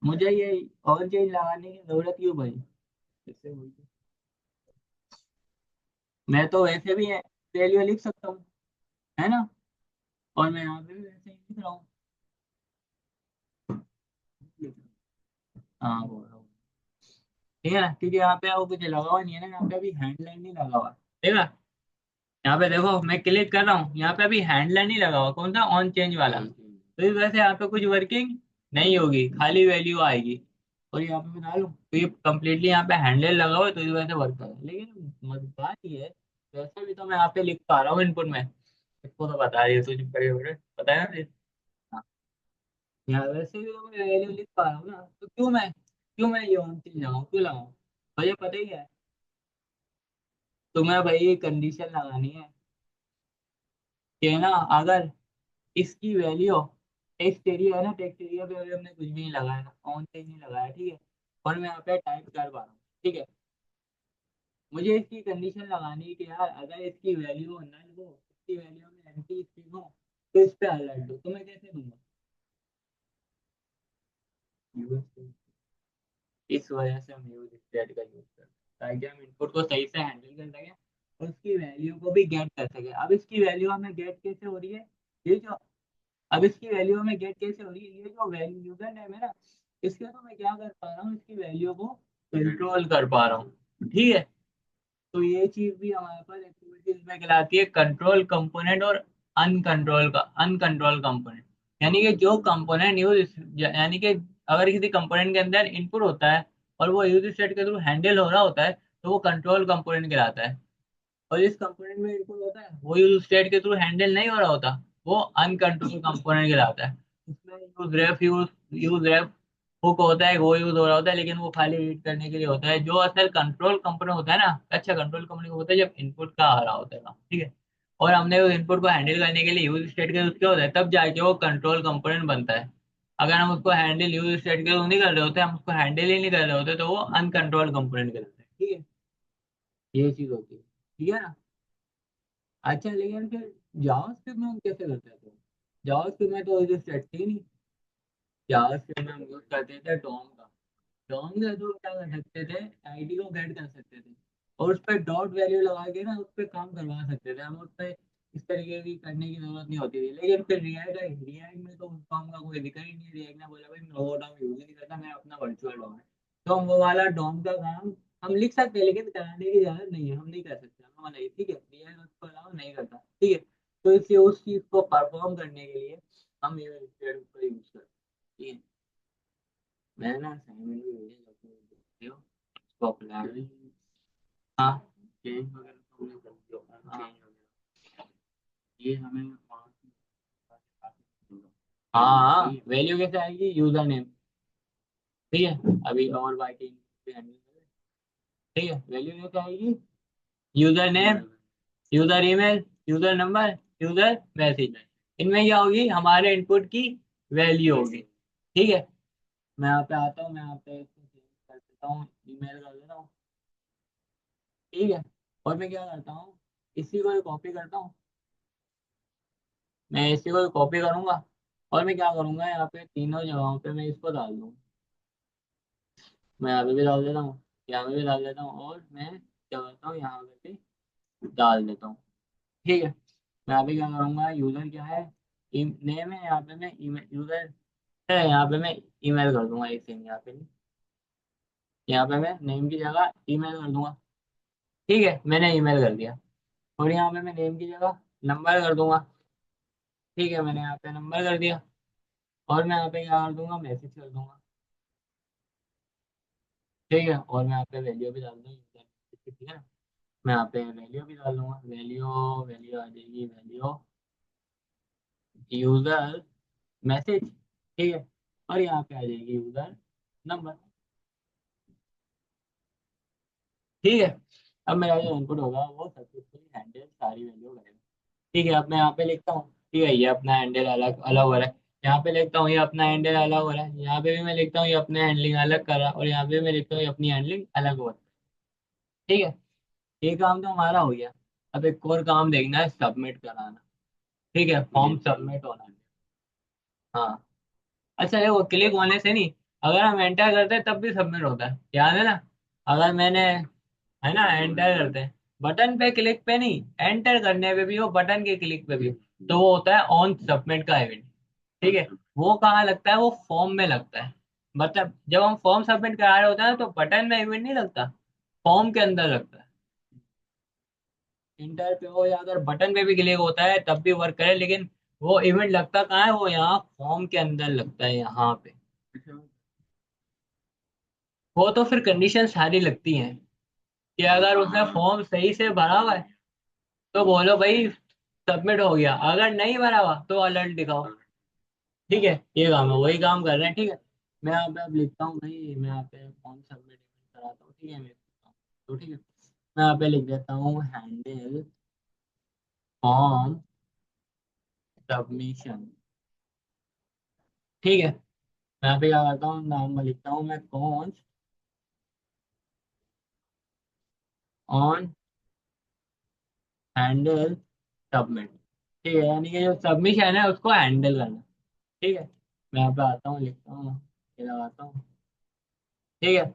मुझे ये और चीज लगाने की जरूरत क्यों पड़ी, इससे हुई थी। मैं तो वैसे भी वैल्यू लिख सकता हूँ, है ना, और मैं यहाँ पे भी वैसे ही लिख रहा हूँ। हाँ, बोल रहा हूँ, ठीक है ना, क्योंकि यहाँ पे वो कुछ लगा हुआ नहीं है ना, यहाँ पे अभी हैंडलाइन नहीं लगा हुआ, ठीक है। यहाँ पे देखो, मैं क्लिक कर रहा हूँ, यहाँ पे अभी हैंडलाइन नहीं लगा हुआ, कौन सा, ऑन चेंज वाला, तो इस वजह से यहाँ पे कुछ वर्किंग नहीं होगी, खाली वैल्यू आएगी। और यहाँ पे बता लूँ तो ये कम्प्लीटली यहाँ पे हैंडल लगा हुआ है, तो इस वजह से वर्क कर रहा है। लेकिन बात ये है, वैसे भी तो मैं यहाँ पे लिख पा रहा हूँ इनपुट में, इसको तो बता रही है तुझे, बड़े पता है ना तुझे? हाँ, यहाँ वैसे भी तो मैं वैल्यू लिख पा रहा हूँ ना, तो क्यों मैं ये ऑन चेंज लगाऊँ, क्यों लगाऊँ, मुझे पता ही है। तुम्हें भाई कंडीशन लगानी है कि ना, अगर इसकी वैल्यू, टेक्स्ट एरिया है ना, टेक्स्ट एरिया पे अभी हमने कुछ भी नहीं लगाया, ऑन चेंज नहीं लगाया, ठीक है, और मैं यहाँ पे टाइप कर पा रहा हूँ, ठीक है। मुझे इसकी कंडीशन लगानी है कि यार अगर इसकी वैल्यू नल हो, इसकी वैल्यू में एंटी स्ट्रिंग हो, तो इस पे अलर्ट दो, तो मैं कैसे दूंगा, यूज, इस वजह से हम यूज स्टेट का यूज करते हैं, ताकि हम इनपुट को सही से हैंडल कर सकें, और उसकी वैल्यू को भी गेट कर सकें। अब इसकी वैल्यू हमें गेट कैसे हो रही है, ये जो, अब इसकी वैल्यू हमें गेट कैसे हो रही है, ये जो वैल्यू यूजर नेम है ना, इसके तो मैं क्या कर पा रहा हूँ, इसकी वैल्यू को कंट्रोल कर पा रहा हूँ, ठीक है। तो ये चीज भी हमारे पास एक्टिविटीज में कहलाती है कंट्रोल कंपोनेंट, और अनकंट्रोल कंपोनेंट। यानी कि जो कंपोनेंट यूज, यानी कि अगर किसी कंपोनेंट के अंदर इनपुट होता है और वो यूज स्टेट के थ्रू हैंडल हो रहा होता है तो वो कंट्रोल कंपोनेंट कहलाता है। और जिस कंपोनेंट में इनपुट होता है वो यूज स्टेट के थ्रू हैंडल नहीं हो रहा होता, वो अनकंट्रोल कंपोनेंट कहलाता है। उसमें यूज रेफ हुक होता है, वो यूज हो रहा होता है, लेकिन वो खाली रीड करने के लिए होता है। जो असल कंट्रोल कंपोनेंट होता है ना, अच्छा कंट्रोल कंपोनेंट होता है जब इनपुट का आ रहा होता है काम, ठीक है। और हमने उस इनपुट को हैंडल करने के लिए यूज स्टेट के क्या होता है, तब जाके वो कंट्रोल कंपोनेंट बनता है। अगर हम उसको हैंडल यूज स्टेट के नहीं कर रहे होते, हम उसको हैंडल ही नहीं कर रहे होते, तो वो अनकंट्रोल कंपोनेंट कहलाता है, ठीक है। ये चीज होती है, ठीक है ना। अच्छा, लेकिन फिर जावास्क्रिप्ट में हम कैसे करते थे? जावास्क्रिप्ट में तो यूज स्टेट थी नहीं। जावास्क्रिप्ट में हम यूज करते थे डॉम का। डॉम के थ्रू क्या कर सकते थे, आईडी को गेट कर सकते थे और उस पर डॉट वैल्यू लगा के ना उस पर काम करवा सकते थे हम। उस पर इस तरीके की करने की जरूरत नहीं होती थी। लेकिन फिर रिएक्ट में तो उस काम का कोई दिक्कत ही नहीं है। रिएक्ट ने बोला भाई मैं वो डॉम यूज नहीं करता, मैं अपना वर्चुअल डॉम है। तो हम वो वाला डॉम का काम हम लिख सकते हैं, लेकिन कराने की इजाजत नहीं है, हम नहीं कर सकते, हम वाला ही, ठीक है। रिएक्ट उसको अलाउ नहीं करता, ठीक है। तो इसलिए उस चीज को परफॉर्म करने के लिए हम ये को यूज करते हैं, ठीक है। मैं ना असाइनमेंट भी भेजा जो तुम देखते हो, उसको अप्लाई। हाँ, चेंज वगैरह तो हमने कर दिया। हाँ, ये हमें हाँ, वैल्यू कैसे आएगी, यूजर नेम, ठीक है। अभी और बाकी ठीक है, वैल्यू कैसे आएगी, user name, user email, user number, user message. इनमें क्या होगी, हमारे इनपुट की वैल्यू होगी, ठीक है। मैं यहाँ पे आता हूँ, मैं यहाँ पे इसको change कर देता हूँ, ईमेल कर देता हूँ, ठीक है। और मैं क्या करता हूँ, इसी को कॉपी करता हूँ, मैं इसी को कॉपी करूंगा और मैं क्या करूंगा, यहाँ पे तीनों जगहों पे मैं इसको डाल दूँ। मैं यहाँ पे भी डाल देता हूँ, यहाँ पे भी डाल देता हूँ, और मैं क्या करता हूँ, यहाँ पे भी डाल देता हूँ, ठीक है। मैं यहाँ पे क्या करूंगा, यूजर क्या है, नेम है, यहाँ पे मैं ईमेल यूजर है, यहाँ पे मैं ईमेल कर दूंगा, एक सेकंड, यहाँ पे नहीं, यहाँ पे मैं नेम की जगह ईमेल कर दूंगा, ठीक है। मैंने ईमेल कर दिया। और यहाँ पे मैं नेम की जगह नंबर कर दूंगा, ठीक है। मैंने यहाँ पे नंबर कर दिया। और मैं यहाँ पे क्या कर दूंगा, मैसेज कर दूंगा, ठीक है। और मैं यहाँ पे वैल्यू भी डाल दूंगा, ठीक है। मैं यहाँ पे वैल्यू भी डाल दूंगा, वैल्यू वैल्यू आ जाएगी, वैल्यू यूजर मैसेज, ठीक है। और यहाँ पे आ जाएगी यूजर नंबर, ठीक है। अब मेरा जो इनपुट होगा वो सक्सेसफुली हैंडल सारी वैल्यू करेगा, ठीक है। अब मैं यहाँ पे लिखता हूँ, ठीक है, ये अपना हैंडल अलग अलग हो रहा है। यहाँ पे लिखता हूँ ये अपना हैंडल अलग हो रहा है, यहाँ पे भी मैं लिखता हूँ ये अपना हैंडलिंग अलग कर रहा है, और यहाँ पे भी मैं लिखता हूँ ये अपनी हैंडलिंग अलग हो रहा है, ठीक है। ये काम तो हमारा हो गया। अब एक और काम देखना है, सबमिट कराना, ठीक है, फॉर्म सबमिट होना है। हाँ, अच्छा देखो, क्लिक होने से नहीं, अगर हम एंटर करते हैं तब भी सबमिट होता है, याद है ना। अगर मैंने, है ना, एंटर करते हैं, बटन पे क्लिक पे नहीं, एंटर करने पे भी हो, बटन के क्लिक पे भी हो, तो वो होता है ऑन सबमिट का इवेंट, ठीक है। वो कहाँ लगता है, वो फॉर्म में लगता है। मतलब जब हम फॉर्म सबमिट करा रहे होते हैं तो बटन में इवेंट नहीं लगता, फॉर्म के अंदर लगता है। इंटर पे हो या अगर बटन पे भी क्लिक होता है तब भी वर्क करे, लेकिन वो इवेंट लगता कहाँ है, वो यहाँ फॉर्म के अंदर लगता है, यहाँ पे। वो तो फिर कंडीशन सारी लगती हैं कि अगर उसने फॉर्म सही से भरा हुआ है तो बोलो भाई सबमिट हो गया, अगर नहीं भरा हुआ तो अलर्ट दिखाओ, ठीक है। ये काम है, वही काम कर रहे हैं, ठीक है। मैं यहाँ पे अब लिखता हूँ भाई, मैं यहाँ पे फॉर्म सबमिट कराता हूँ, ठीक है। मैं तो ठीक है, मैं यहाँ पे लिख देता हूँ हैंडल फॉर्म सबमिशन, ठीक है। मैं यहाँ पे क्या करता हूँ, नाम में लिखता हूँ मैं कौन ऑन हैंडल सबमिट, ठीक है। यानी कि जो सबमिशन है उसको हैंडल करना, ठीक है। मैं यहाँ पे आता हूँ, लिखता हूँ, ये लगाता हूँ, ठीक है।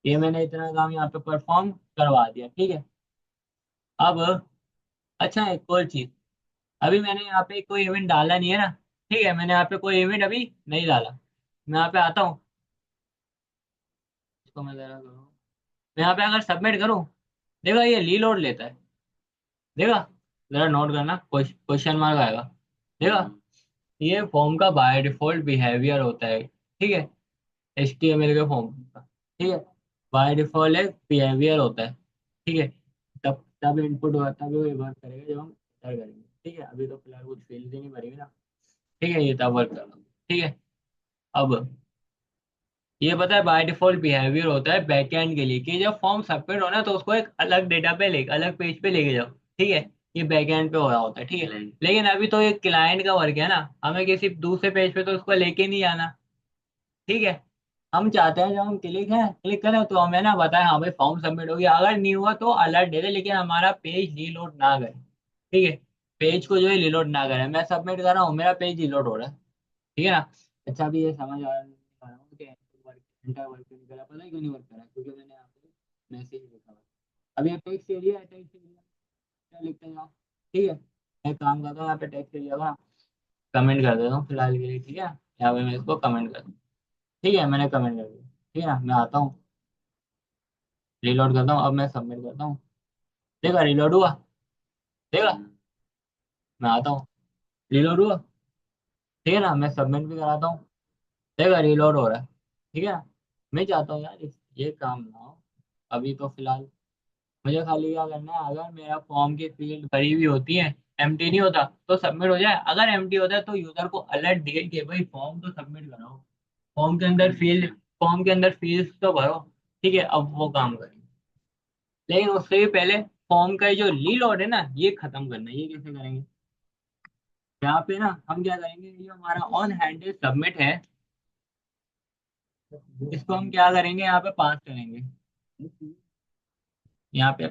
ये मैंने इतना काम यहाँ पे परफॉर्म करवा दिया, ठीक है। अब अच्छा, एक और चीज, अभी मैंने यहाँ पे कोई इवेंट डाला नहीं है ना, ठीक है। मैंने यहाँ पे कोई इवेंट अभी नहीं डाला। मैं यहाँ पे आता हूँ, इसको मैं जरा करूँ, मैं यहाँ पे अगर सबमिट करूँ, देखो ये रीलोड लेता है, देखा, जरा नोट करना, क्वेश्चन मार्क आएगा, देखा। ये फॉर्म का बाय डिफॉल्ट बिहेवियर होता है, ठीक है, HTML के फॉर्म का, ठीक है, बाय डिफॉल्ट एक बिहेवियर होता है, ठीक है। तब तब इनपुट होगा, तब वो वर्क करेगा जब हम एंटर करेंगे, ठीक है। अभी तो फिलहाल कुछ फील्ड ही नहीं भरेंगे ना, ठीक है, ये तब वर्क करेगा, ठीक है। अब ये पता है बाय डिफॉल्ट बिहेवियर होता है बैकएंड के लिए, कि जब फॉर्म सबमिट होना तो उसको एक अलग डेटा पे ले, अलग पेज पे लेके जाओ, ठीक है। ये बैकएंड पे हो रहा होता है, ठीक है। लेकिन अभी तो ये क्लाइंट का वर्क है ना, हमें किसी दूसरे पेज पे तो उसको लेके नहीं जाना, ठीक है। हम चाहते हैं जब हम क्लिक करें तो हमें ना बताए हाँ भाई फॉर्म सबमिट हो गया, अगर नहीं हुआ तो अलर्ट दे दे, लेकिन हमारा पेज रीलोड ना करे, ठीक है। पेज को जो है रीलोड ना करे, मैं सबमिट कर रहा हूँ, मेरा पेज रीलोड हो रहा है, ठीक है ना। अच्छा, अभी ये समझ आ रहा हूँ कि एंटर वर्क क्यों नहीं करा, पता है क्यों नहीं वर्क करा, क्योंकि मैंने यहाँ पे मैसेज लिखा हुआ है। अब ये टेक्स्ट एरिया है, टेक्स्ट एरिया क्या लिखते हैं आप, ठीक है। मैं काम करता हूँ यहाँ पे टेक्स्ट एरिया का कमेंट कर देता हूँ फिलहाल के लिए, ठीक है। यहाँ पे मैं इसको कमेंट कर दूँ, ठीक है, मैंने कमेंट कर दिया, ठीक है ना। मैं आता हूँ, रीलोड करता हूँ, अब मैं सबमिट करता हूँ, देखा रीलोड हुआ, देखा। मैं आता हूँ, रीलोड हुआ, ठीक है ना। मैं सबमिट भी कराता हूँ, देखा रीलोड हो रहा है, ठीक है ना। मैं चाहता हूँ यार ये काम ना हो अभी तो फिलहाल। मुझे खाली क्या करना है, अगर मेरा फॉर्म की फील्ड भरी हुई होती है, एम्प्टी नहीं होता तो सबमिट हो जाए, अगर एम्प्टी होता है तो यूजर को अलर्ट दिए कि भाई फॉर्म तो सबमिट कराओ, फॉर्म के अंदर फील्ड तो भरो, ठीक है। अब वो काम करें, लेकिन उससे भी पहले फॉर्म का ये जो रीलोड है ना, ये खत्म करना है। ये कैसे करेंगे, यहाँ पे ना हम क्या करेंगे, ये हमारा ऑन हैंडेड सबमिट है, इसको हम क्या करेंगे, यहाँ पे पास करेंगे, यहाँ पे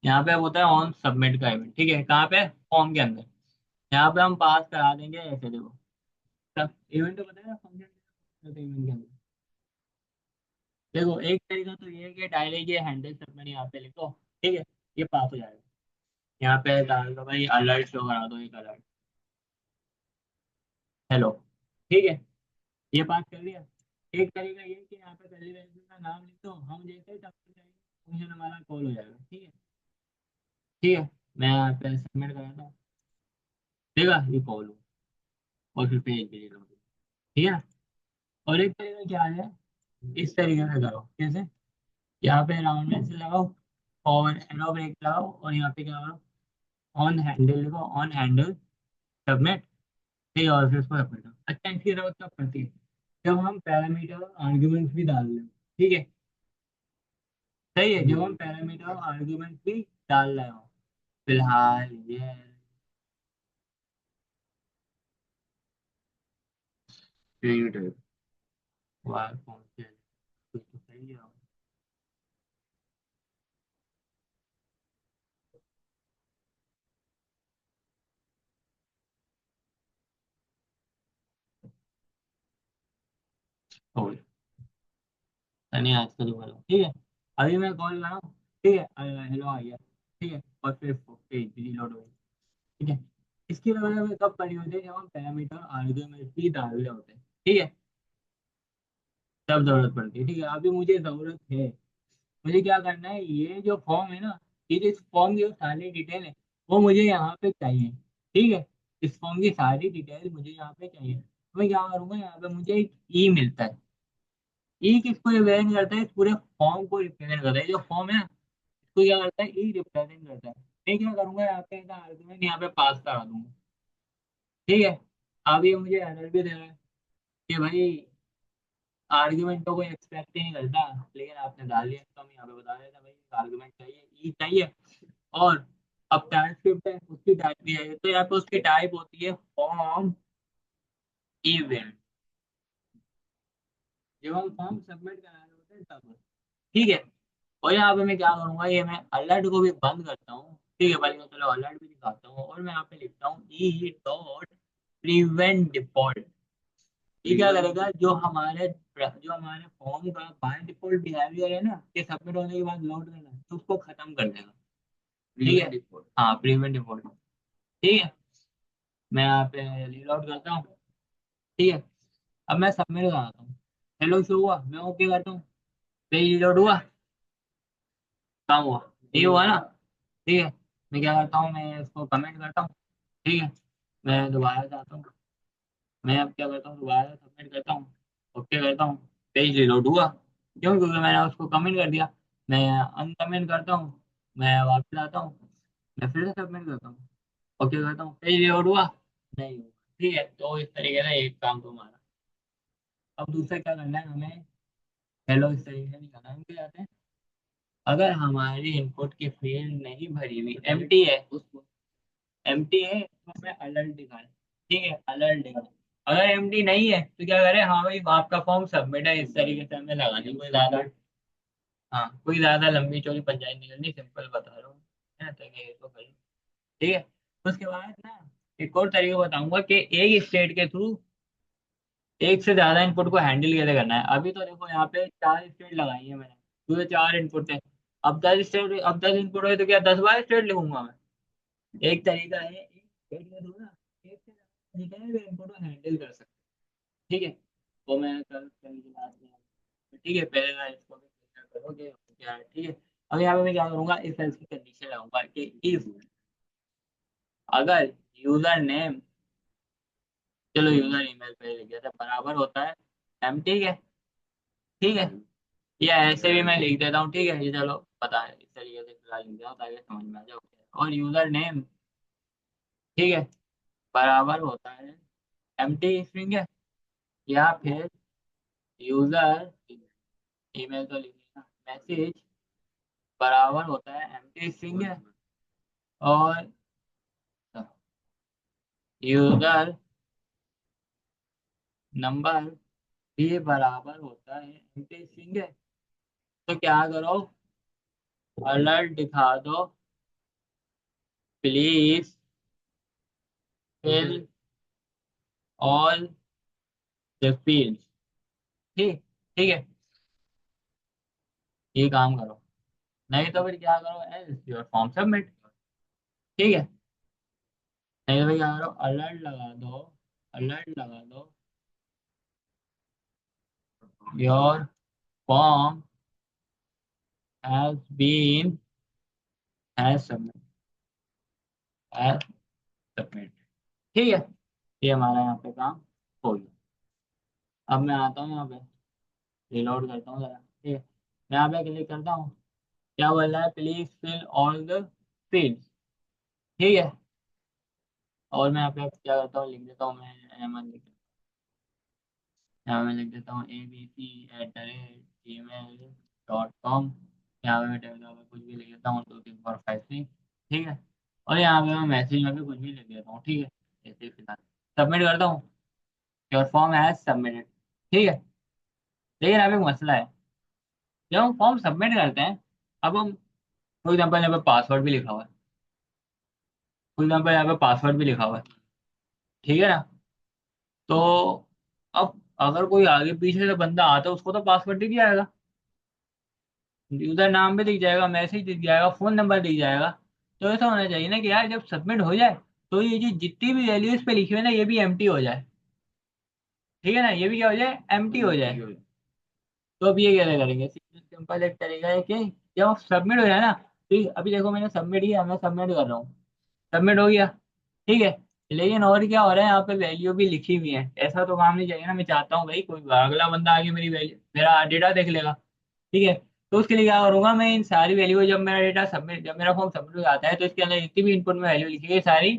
यहाँ पे होता है ऑन सबमिट का इवेंट, ठीक है, कहाँ पे, फॉर्म के अंदर। यहाँ पे हम पास करा देंगे ऐसे, देखो सब इवेंट तो पता है ना फंक्शन इवेंट के अंदर। देखो एक तरीका तो ये है कि डायरेक्ट ये हैंडल सबमिट यहाँ पे लिखो, ठीक है, ये पास हो जाएगा। यहाँ पे डाल दो भाई अलर्ट शो करा दो, एक अलर्ट, हेलो, ठीक है, ये पास कर लिया। एक तरीका ये है कि यहाँ पे पहले वेरिएबल का नाम लिख दो, हम जैसे ही सबमिट करेंगे फंक्शन हमारा कॉल हो जाएगा, ठीक है, ठीक है। मैं यहाँ पे सबमिट कराता हूँ, देखा ये कॉल हो, और फिर पेज भेज दो, ठीक है। और एक तरीका क्या है, इस तरीके से करो, कैसे, यहाँ पे राउंड में से लगाओ और एरो ब्रेक लगाओ, और यहाँ पे क्या करो, ऑन हैंडल लिखो, ऑन हैंडल सबमिट, ठीक है, और फिर उसको सबमिट करो। अच्छा, इसकी जरूरत कब पड़ती है, जब हम पैरामीटर और आर्ग्यूमेंट्स भी डाल दें, ठीक है, सही है, जब हम पैरामीटर और आर्ग्यूमेंट्स भी डाल रहे हो, फिलहाल ये फील्ड वार कौन से कुछ तो सही है। और नहीं आजकल वाला, ठीक है। अभी मैं कॉल कर रहा हूँ, ठीक है, हेलो आ गया, ठीक है, और फिर पेज रीलोड हो गई, ठीक है। इसकी वजह हमें कब पड़ी होती है, जब हम पैरामीटर आर्ग्यूमेंट भी डाल रहे होते हैं, ठीक है, तब जरूरत पड़ती है, ठीक है। अभी मुझे जरूरत है, मुझे क्या करना है, ये जो फॉर्म है ना, ये जो इस फॉर्म की जो सारी डिटेल है वो मुझे यहाँ पे चाहिए, ठीक है। इस फॉर्म की सारी डिटेल मुझे यहाँ पे चाहिए, तो मैं क्या करूँगा, यहाँ पे मुझे एक ई मिलता है, ई किसको रिप्रेजेंट करता है, इस पूरे फॉर्म को रिप्रेजेंट करता है, जो फॉर्म है ना, इसको क्या करता है, ई रिप्रेजेंट करता है। मैं क्या करूंगा, यहाँ पे आर्गुमेंट यहाँ पे पास करा दूंगा, ठीक है। अब ये मुझे एरर भी दे रहा है कि भाई आर्ग्यूमेंट तो कोई एक्सपेक्ट ही नहीं करता, लेकिन आपने डाल दिया, तो हम यहाँ पे बता देते हैं भाई आर्ग्यूमेंट चाहिए, ई चाहिए। और अब टाइपस्क्रिप्ट है, उसकी टाइप भी है, तो यहाँ पे उसकी टाइप होती है फॉर्म इवेंट, जब हम फॉर्म सबमिट करा रहे होते हैं तब, ठीक है। और यहाँ पे मैं क्या करूंगा, ये मैं अलर्ट को भी बंद करता हूँ, ठीक है भाई, मैं चलो अलर्ट भी दिखाता हूँ, और मैं यहाँ पे लिखता हूँ ई डॉट प्रिवेंट डिफॉल्ट। ये क्या करेगा, जो हमारे फॉर्म का बाय डिफॉल्ट बिहेवियर है ना, कि सबमिट होने के बाद लोड करना, तो उसको खत्म कर देगा, ठीक है। हाँ, प्रिवेंट डिफॉल्ट, ठीक है। मैं यहाँ पे रीलोड करता हूँ, ठीक है। अब मैं सबमिट कराता हूँ, हेलो शो हुआ, मैं ओके करता हूँ, पेज लोड हुआ, काम हुआ, ये हुआ ना। ठीक है, मैं क्या करता हूँ, मैं इसको कमेंट करता हूँ। ठीक है, मैं दोबारा जाता हूँ, मैं अब क्या करता हूँ, दोबारा सबमिट करता हूँ, ओके करता हूँ, पेज रिलोड हुआ। क्यों? क्योंकि मैंने उसको कमेंट कर दिया। मैं अनकमेंट करता हूँ, मैं वापस आता हूँ, मैं फिर से सबमिट करता हूँ, ओके करता हूँ, पेज रिलोड हुआ, नहीं हुआ। ठीक है, तो इस तरीके से एक काम तो हमारा। अब दूसरा क्या करना है हमें, हेलो इस तरीके से नहीं करना, हम क्या जाते हैं, अगर हमारी इनपुट की फील्ड नहीं भरी हुई, एम्प्टी है, एम्प्टी है तो हमें अलर्ट दिखाए। ठीक है, अलर्ट दिखाए। अगर एम्प्टी नहीं है तो क्या करें, हाँ भाई आपका फॉर्म सबमिट है, इस तरीके से हमें लगानी, कोई ज्यादा, हाँ कोई ज्यादा लंबी चौड़ी पंचायत नहीं करनी, सिंपल बता रहा हूँ, है ना, तो ये तो करिए। ठीक है, उसके बाद ना एक और तरीका बताऊंगा कि एक स्टेट के थ्रू एक से ज्यादा इनपुट को हैंडल कैसे करना है। अभी तो देखो यहाँ पे 4 स्टेट लगाई है मैंने, तो 4 इनपुट थे। अब 10 स्टेट, अब 10 इनपुट हुए तो क्या 10 बार स्टेट लिखूंगा मैं। एक तरीका है, एक स्टेट के थ्रू ना एक से ज्यादा जितने भी इनपुट को हैंडल कर सकते हैं। ठीक है, वो मैं कल कल की बात में, ठीक है पहले मैं इसको भी clear करोगे क्या है। ठीक है, अब यहाँ पे मैं क्या करूंगा, इस सेल्स की कंडीशन लगाऊंगा कि इफ, अगर यूजर नेम, चलो यूजर ईमेल पे लिख दिया था, बराबर होता है एम, ठीक है। ठीक है, या ऐसे भी मैं लिख देता हूँ, ठीक है, ये चलो पता है, इस तरीके से फिलहाल लिख दिया हूँ ताकि समझ में आ जाए। और यूजर नेम, ठीक है, बराबर होता है एम्प्टी स्ट्रिंग है, या फिर यूजर ईमेल तो लिखिए ना, मैसेज बराबर होता है एम्प्टी स्ट्रिंग है, और यूजर नंबर भी बराबर होता है एम्प्टी स्ट्रिंग है। तो क्या करो, अलर्ट दिखा दो, please fill all the field. ठीक, ठीक है, ये काम करो, नहीं तो फिर क्या करो, एल्स योर फॉर्म सबमिट। ठीक है, नहीं तो फिर क्या करो, अलर्ट लगा दो, अलर्ट लगा दो, your form has been, has submit, has submit. ठीक है, ये हमारा यहाँ पे काम हो गया। अब मैं आता हूँ यहाँ पे, रिलोड करता हूँ जरा। ठीक है, मैं यहाँ पे क्लिक करता हूँ, क्या बोल रहा है, please fill all the fields. ठीक है, और मैं यहाँ पे क्या करता हूँ, लिख देता हूँ, मैं एमन लिख, यहाँ मैं लिख देता हूँ abc@gmail.com। यहाँ पे मैं टेबल में कुछ भी लिख देता हूँ, 2 3 4 5 6। ठीक है, और यहाँ पे मैं मैसेज में भी कुछ भी लिख देता हूँ। ठीक है, ऐसे ही फिलहाल सबमिट करता हूँ, योर फॉर्म हैज सबमिटेड। ठीक है, लेकिन यहाँ पे एक मसला है, जब हम फॉर्म सबमिट करते हैं, अब हम फॉर एग्जाम्पल यहाँ पे पासवर्ड भी लिखा हुआ है, फॉर एग्जाम्पल यहाँ पे पासवर्ड भी लिखा हुआ है, ठीक है ना। तो अब अगर कोई आगे पीछे से बंदा आता है, उसको तो पासवर्ड दिख जाएगा, यूजर नाम भी दिख जाएगा, मैसेज दिख जाएगा, फोन नंबर दिख जाएगा। तो ऐसा होना चाहिए ना कि यार जब सबमिट हो जाए तो ये जो जितनी भी वैल्यू इस पे लिखी हुई है ना, ये भी एम्प्टी हो जाए। ठीक है ना, ये भी क्या हो जाए, एम्प्टी हो जाए। तो अब ये कैसे करेंगे, सिंपल एक तरीका है कि जब सबमिट हो जाए ना, तो अभी देखो मैंने सबमिट किया, मैं सबमिट कर रहा हूँ, सबमिट हो गया। ठीक है, लेकिन और क्या हो रहा है, यहाँ पे वैल्यू भी लिखी हुई है, ऐसा तो काम नहीं चाहिए ना। मैं चाहता हूँ भाई कोई अगला बंदा आगे मेरी वैल्यू, मेरा डेटा देख लेगा। ठीक है, तो उसके लिए क्या करूंगा, मैं इन सारी वैल्यू को, जब मेरा डेटा सबमिट, जब मेरा फॉर्म सबमिट हो जाता है, तो इसके अंदर जितनी भी इनपुट में वैल्यू लिखी गई सारी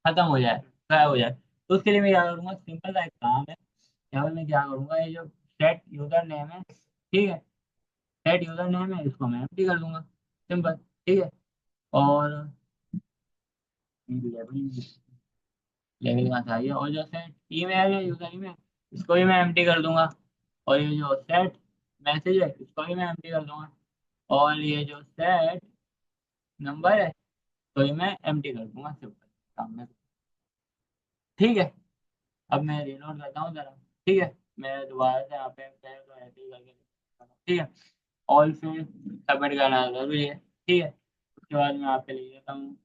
खत्म हो जाए, गायब हो जाए। तो उसके लिए मैं क्या करूंगा, सिंपल सा एक काम है, यहाँ पे मैं क्या करूंगा, ये जो सेट यूजर नेम है, ठीक है, सेट यूजर नेम है, इसको मैं एम्प्टी कर दूंगा, सिंपल। ठीक है, और लेवल, लेवल कहाँ से आई है, और जो सेट ईमेल है, यूजर ईमेल, इसको भी मैं एम्प्टी कर दूंगा। और ये जो सेट मैसेज है, इसको भी मैं एम्प्टी कर दूंगा। और ये जो सेट नंबर है, तो ये मैं एम्प्टी कर दूंगा, सिंपल काम में। ठीक है, अब मैं रीलोड करता हूँ जरा। ठीक है, मैं दोबारा से यहाँ पे पहले तो ऐसे ही करके, ठीक है, ऑल फिर सबमिट करना जरूरी है। ठीक है, उसके बाद मैं यहाँ पे लिख देता हूँ,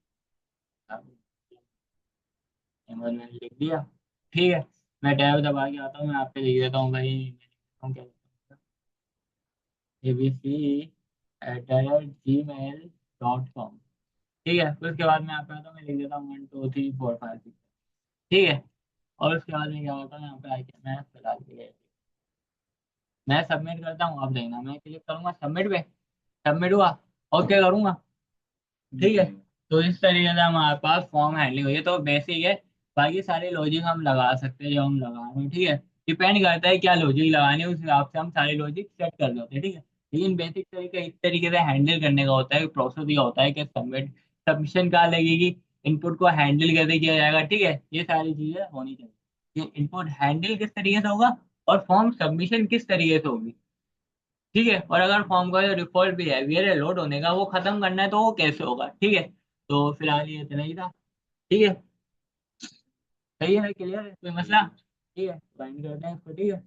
मैंने लिख दिया। ठीक है, मैं टैब दबा के आता हूँ, मैं यहाँ पे लिख देता हूँ भाई, हम क्या abc@gmail.com। ठीक है, फिर उसके बाद मैं यहाँ पे आता हूँ, मैं लिख देता हूँ 1 2 3 4 5 6। ठीक है, और उसके बाद में क्या होता है, यहाँ पे आके मैं फिलहाल के लिए मैं सबमिट करता हूँ। अब देखना, मैं क्लिक करूंगा सबमिट पे, सबमिट हुआ, ओके करूंगा। ठीक है, तो इस तरीके से हमारे पास फॉर्म हैंडलिंग हुई है, तो बेसिक है। बाकी सारे लॉजिक हम लगा सकते हैं जो हम लगा रहे हैं। ठीक है, डिपेंड करता है क्या लॉजिक लगाने है, उस हिसाब से हम सारे लॉजिक सेट कर देते हैं। ठीक है, लेकिन बेसिक तरीका इस तरीके से हैंडल करने का होता है, प्रोसेस ये होता है कि सबमिशन कहाँ लगेगी, इनपुट को हैंडल कैसे किया जाएगा। ठीक है, ये सारी चीजें होनी चाहिए। ये इनपुट हैंडल किस तरीके से होगा और फॉर्म सबमिशन किस तरीके से होगी। ठीक है, और अगर फॉर्म का जो डिफॉल्ट बिहेवियर है लोड होने का वो खत्म करना है तो वो कैसे होगा। ठीक है, तो फिलहाल ये इतना ही था। ठीक है, सही है, क्लियर है, कोई मसला। ठीक है, फाइन करते हैं इसको। ठीक है।